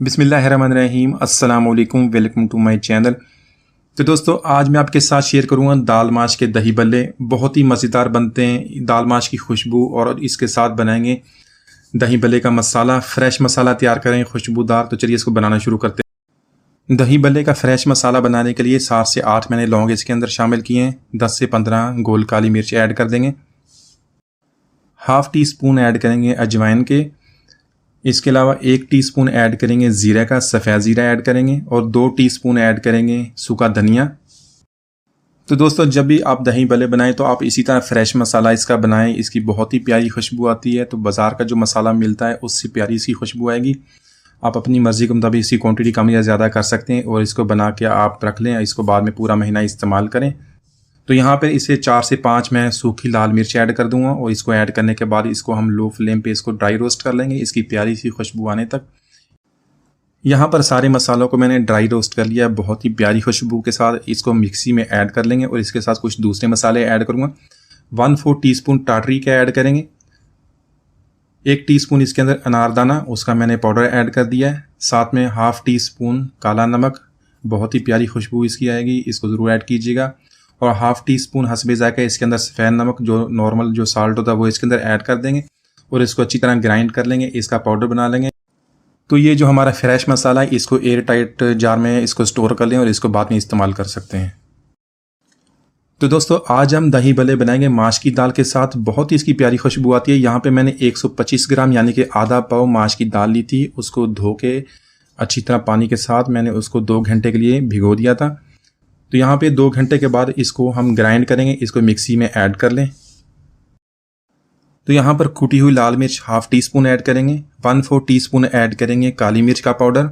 बिस्मिल्लाहिर्रहमानिर्रहीम, अस्सलाम वालेकुम, वेलकम टू माय चैनल। तो दोस्तों, आज मैं आपके साथ शेयर करूंगा दाल माश के दही बल्ले। बहुत ही मज़ेदार बनते हैं। दाल माश की खुशबू और इसके साथ बनाएंगे दही बल्ले का मसाला। फ्रेश मसाला तैयार करें खुशबूदार। तो चलिए इसको बनाना शुरू करते हैं। दही बल्ले का फ्रेश मसाला बनाने के लिए 7 से 8 मैंने लौंग इसके अंदर शामिल किए हैं। 10 से 15 गोल काली मिर्च ऐड कर देंगे। हाफ़ टी स्पून ऐड करेंगे अजवाइन के। इसके अलावा 1 टीस्पून ऐड करेंगे ज़ीरा का, सफ़ेद ज़ीरा ऐड करेंगे और 2 टीस्पून ऐड करेंगे सूखा धनिया। तो दोस्तों, जब भी आप दही बल्ले बनाएं तो आप इसी तरह फ्रेश मसाला इसका बनाएं। इसकी बहुत ही प्यारी खुशबू आती है। तो बाज़ार का जो मसाला मिलता है उससे प्यारी सी खुशबू आएगी। आप अपनी मर्ज़ी के मुताबिक इसकी क्वांटिटी कम या ज़्यादा कर सकते हैं और इसको बना के आप रख लें। इसको बाद में पूरा महीना इस्तेमाल करें। तो यहाँ पर इसे 4 से 5 मैं सूखी लाल मिर्च ऐड कर दूंगा और इसको ऐड करने के बाद इसको हम लो फ्लेम पे इसको ड्राई रोस्ट कर लेंगे इसकी प्यारी सी खुशबू आने तक। यहाँ पर सारे मसालों को मैंने ड्राई रोस्ट कर लिया। बहुत ही प्यारी खुशबू के साथ इसको मिक्सी में ऐड कर लेंगे और इसके साथ कुछ दूसरे मसाले ऐड करूँगा। 1/4 टीस्पून टाटरी का ऐड करेंगे। 1 टीस्पून इसके अंदर अनारदाना, उसका मैंने पाउडर ऐड कर दिया है। साथ में हाफ़ टी स्पून काला नमक। बहुत ही प्यारी खुशबू इसकी आएगी, इसको ज़रूर ऐड कीजिएगा। और हाफ़ टी स्पून हस्बे ज़ायक़ा इसके अंदर सफ़ेद नमक, जो नॉर्मल जो साल्ट होता है वो इसके अंदर ऐड कर देंगे और इसको अच्छी तरह ग्राइंड कर लेंगे। इसका पाउडर बना लेंगे। तो ये जो हमारा फ्रेश मसाला है इसको एयर टाइट जार में इसको स्टोर कर लें और इसको बाद में इस्तेमाल कर सकते हैं। तो दोस्तों, आज हम दही बल्ले बनाएंगे माश की दाल के साथ। बहुत ही इसकी प्यारी खुशबू आती है। यहाँ पे मैंने 125 ग्राम यानी कि आधा पाव माश की दाल ली थी। उसको धो के अच्छी तरह पानी के साथ मैंने उसको 2 घंटे के लिए भिगो दिया था। तो यहाँ पे 2 घंटे के बाद इसको हम ग्राइंड करेंगे। इसको मिक्सी में ऐड कर लें। तो यहाँ पर कुटी हुई लाल मिर्च हाफ़ टी स्पून ऐड करेंगे। 1/4 टीस्पून ऐड करेंगे काली मिर्च का पाउडर।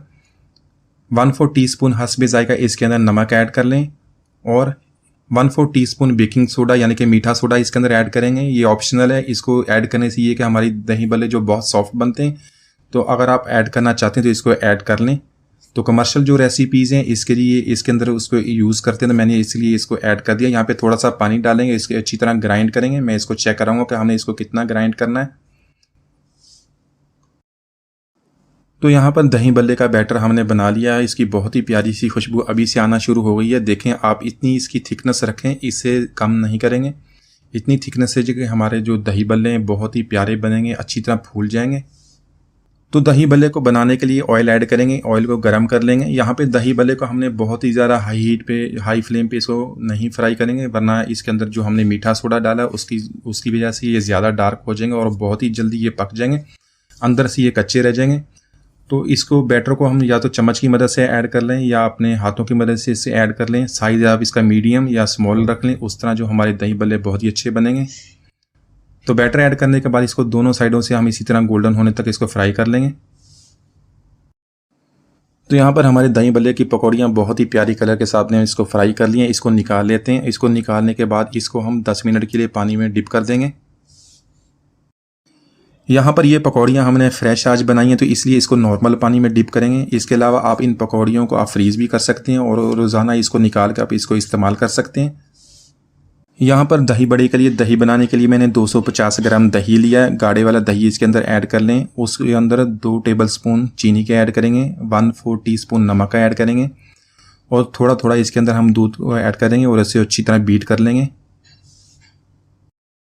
1/4 टीस्पून हस्बे ज़ायक़ा इसके अंदर नमक ऐड कर लें और 1/4 टीस्पून बेकिंग सोडा यानी कि मीठा सोडा इसके अंदर ऐड करेंगे। ये ऑप्शनल है। इसको ऐड करने से ये कि हमारी दही बल्ले जो बहुत सॉफ्ट बनते हैं। तो अगर आप ऐड करना चाहते हैं तो इसको ऐड कर लें। तो कमर्शियल जो रेसिपीज़ हैं इसके लिए इसके अंदर उसको यूज़ करते हैं, तो मैंने इसलिए इसको ऐड कर दिया। यहाँ पे थोड़ा सा पानी डालेंगे, इसके अच्छी तरह ग्राइंड करेंगे। मैं इसको चेक कराऊंगा कि हमने इसको कितना ग्राइंड करना है। तो यहाँ पर दही बल्ले का बैटर हमने बना लिया है। इसकी बहुत ही प्यारी सी खुशबू अभी से आना शुरू हो गई है। देखें आप, इतनी इसकी थिकनेस रखें, इससे कम नहीं करेंगे। इतनी थिकनेस है कि हमारे जो दही बल्ले हैं बहुत ही प्यारे बनेंगे, अच्छी तरह फूल जाएंगे। तो दही बल्ले को बनाने के लिए ऑयल ऐड करेंगे। ऑयल को गर्म कर लेंगे। यहाँ पे दही बल्ले को हमने बहुत ही ज़्यादा हाई हीट पे, हाई फ्लेम पे इसको नहीं फ्राई करेंगे, वरना इसके अंदर जो हमने मीठा सोडा डाला उसकी वजह से ये ज़्यादा डार्क हो जाएंगे और बहुत ही जल्दी ये पक जाएंगे, अंदर से ये कच्चे रह जाएंगे। तो इसको बैटर को हम या तो चम्मच की मदद से ऐड कर लें या अपने हाथों की मदद से इसे ऐड कर लें। साइज़ आप इसका मीडियम या स्मॉल रख लें, उस तरह जो हमारे दही बल्ले बहुत ही अच्छे बनेंगे। तो बैटर ऐड करने के बाद इसको दोनों साइडों से हम इसी तरह गोल्डन होने तक इसको फ्राई कर लेंगे। तो यहाँ पर हमारे दही बल्ले की पकौड़ियाँ बहुत ही प्यारी कलर के साथ ने इसको फ्राई कर लिए हैं। इसको निकाल लेते हैं। इसको निकालने के बाद इसको हम 10 मिनट के लिए पानी में डिप कर देंगे। यहाँ पर ये पकौड़ियाँ हमने फ्रेश आज बनाई हैं, तो इसलिए इसको नॉर्मल पानी में डिप करेंगे। इसके अलावा आप इन पकौड़ियों को आप फ्रीज़ भी कर सकते हैं और रोज़ाना इसको निकाल कर आप इसको इस्तेमाल कर सकते हैं। यहाँ पर दही बड़े के लिए, दही बनाने के लिए मैंने 250 ग्राम दही लिया है। गाढ़े वाला दही इसके अंदर ऐड कर लें। उसके अंदर 2 टेबलस्पून चीनी के ऐड करेंगे। 1/4 टीस्पून नमक का ऐड करेंगे और थोड़ा थोड़ा इसके अंदर हम दूध ऐड करेंगे और इसे अच्छी तरह बीट कर लेंगे।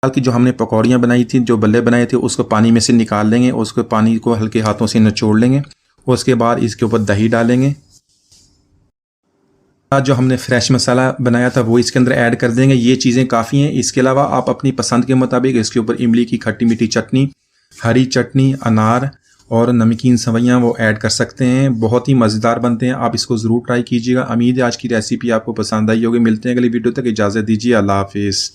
कि जो हमने पकौड़ियाँ बनाई थी, जो बल्ले बनाए थे, उसको पानी में से निकाल लेंगे। उसको पानी को हल्के हाथों से निचोड़ लेंगे और उसके बाद इसके ऊपर दही डालेंगे। जो हमने फ्रेश मसाला बनाया था वो इसके अंदर ऐड कर देंगे। ये चीज़ें काफ़ी हैं। इसके अलावा आप अपनी पसंद के मुताबिक इसके ऊपर इमली की खट्टी मीठी चटनी, हरी चटनी, अनार और नमकीन सवैयाँ वो ऐड कर सकते हैं। बहुत ही मज़ेदार बनते हैं। आप इसको ज़रूर ट्राई कीजिएगा। उम्मीद है आज की रेसिपी आपको पसंद आई होगी। मिलते हैं अगली वीडियो तक। इजाज़त दीजिए। अल्लाह हाफिज़।